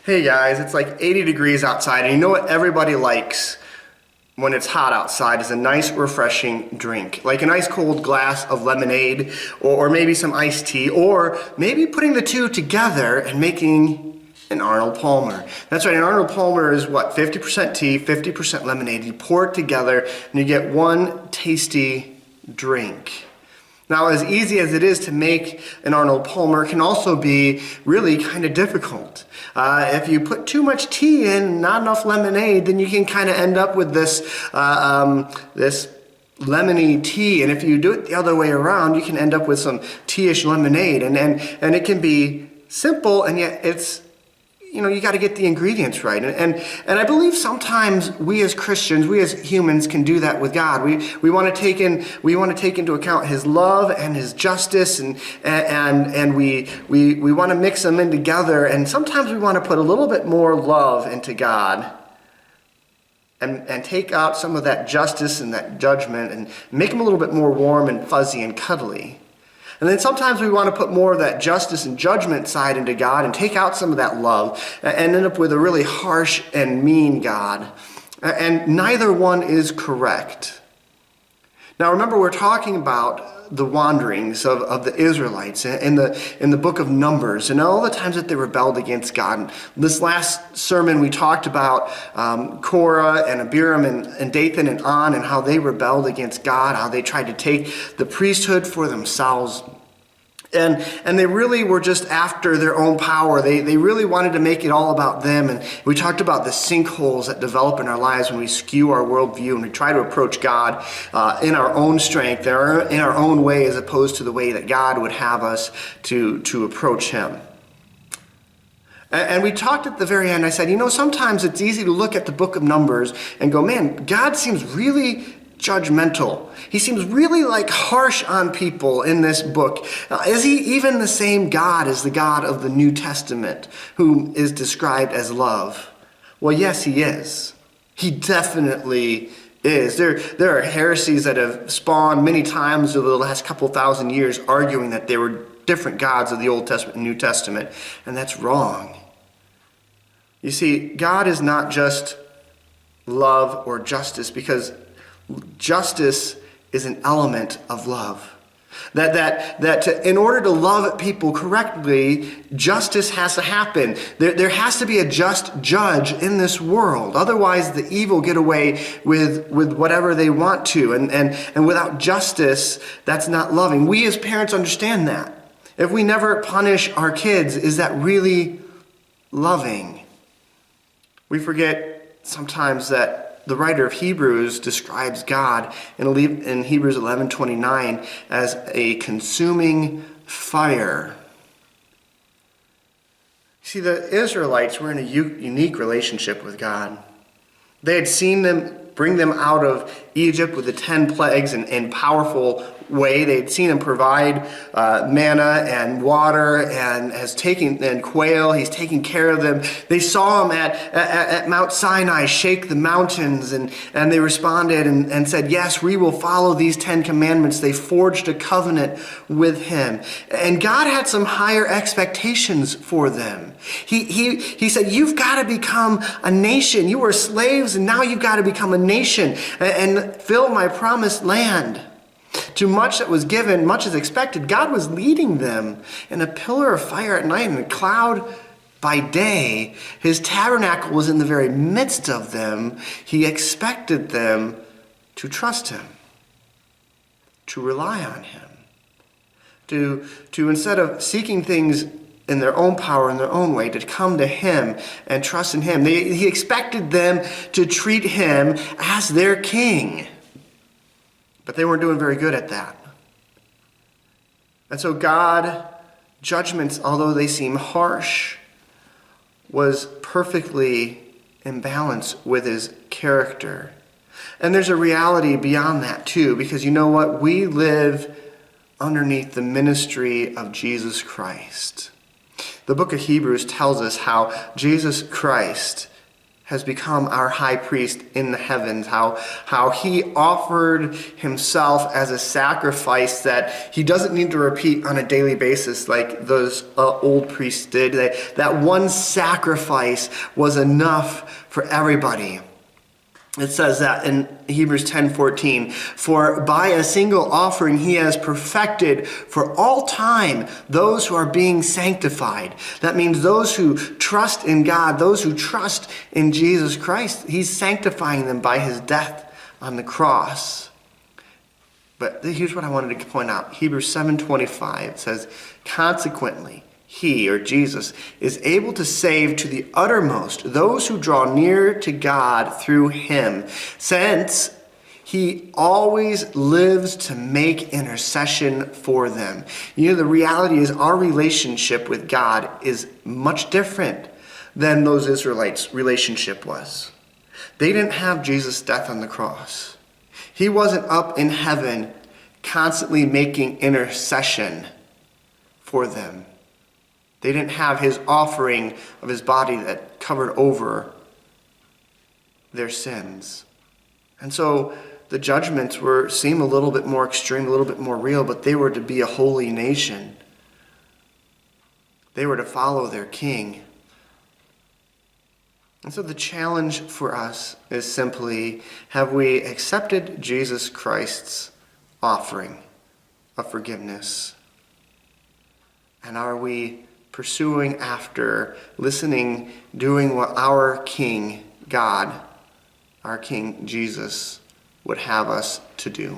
Hey guys, it's like 80 degrees outside, and you know what everybody likes when it's hot outside is a nice refreshing drink, like an ice cold glass of lemonade, or maybe some iced tea, or maybe putting the two together and making an Arnold Palmer. That's right, an Arnold Palmer is what, 50% tea, 50% lemonade. You pour it together and you get one tasty drink. Now, as easy as it is to make an Arnold Palmer, it can also be really kind of difficult. If you put too much tea in, not enough lemonade, then you can kind of end up with this lemony tea. And if you do it the other way around, you can end up with some tea-ish lemonade. And it can be simple, and yet it's, you got to get the ingredients right. And I believe sometimes we as Christians, we as humans can do that with God. We want to take into account His love and His justice, and we want to mix them in together. And sometimes we want to put a little bit more love into God and take out some of that justice and that judgment and make Him a little bit more warm and fuzzy and cuddly. And then sometimes we want to put more of that justice and judgment side into God and take out some of that love and end up with a really harsh and mean God. And neither one is correct. Now remember, we're talking about the wanderings of the Israelites in the book of Numbers and all the times that they rebelled against God. And this last sermon we talked about Korah and Abiram and Dathan and On, and how they rebelled against God, how they tried to take the priesthood for themselves. And they really were just after their own power. They really wanted to make it all about them. And we talked about the sinkholes that develop in our lives when we skew our worldview and we try to approach God in our own strength, in our own way, as opposed to the way that God would have us to approach Him. And we talked at the very end, I said, sometimes it's easy to look at the book of Numbers and go, man, God seems really judgmental. He seems really harsh on people in this book. Is He even the same God as the God of the New Testament, who is described as love? Well, yes, He is. He definitely is. There are heresies that have spawned many times over the last couple thousand years arguing that there were different gods of the Old Testament and New Testament, and that's wrong. You see, God is not just love or justice, because justice is an element of love. In order to love people correctly, justice has to happen. There has to be a just judge in this world. Otherwise, the evil get away with whatever they want to. And without justice, that's not loving. We as parents understand that. If we never punish our kids, is that really loving? We forget sometimes that the writer of Hebrews describes God in Hebrews 11:29 as a consuming fire. See, the Israelites were in a unique relationship with God. They had seen them bring them out of Egypt with the 10 plagues in powerful way. They'd seen Him provide manna and water and quail. He's taking care of them. They saw Him at Mount Sinai shake the mountains, and they responded and said, yes, we will follow these 10 commandments. They forged a covenant with Him. And God had some higher expectations for them. He said, you've got to become a nation. You were slaves, and now you've got to become a nation and fill my promised land. Too much that was given, much is expected. God was leading them in a pillar of fire at night and a cloud by day. His tabernacle was in the very midst of them. He expected them to trust Him, to rely on Him, to instead of seeking things in their own power, in their own way, to come to Him and trust in Him. He expected them to treat Him as their king. But they weren't doing very good at that. And so God, judgments, although they seem harsh, was perfectly in balance with His character. And there's a reality beyond that too, because you know what? We live underneath the ministry of Jesus Christ. The book of Hebrews tells us how Jesus Christ has become our high priest in the heavens, how he offered himself as a sacrifice that he doesn't need to repeat on a daily basis like those old priests did. That one sacrifice was enough for everybody. It says that in Hebrews 10:14, for by a single offering he has perfected for all time those who are being sanctified. That means those who trust in God, those who trust in Jesus Christ. He's sanctifying them by his death on the cross. But here's what I wanted to point out. Hebrews 7:25 says, consequently, he, or Jesus, is able to save to the uttermost those who draw near to God through him, since he always lives to make intercession for them. The reality is our relationship with God is much different than those Israelites' relationship was. They didn't have Jesus' death on the cross. He wasn't up in heaven constantly making intercession for them. They didn't have his offering of his body that covered over their sins. And so the judgments seem a little bit more extreme, a little bit more real, but they were to be a holy nation. They were to follow their king. And so the challenge for us is simply, have we accepted Jesus Christ's offering of forgiveness? And are we pursuing after, listening, doing what our King God, our King Jesus, would have us to do?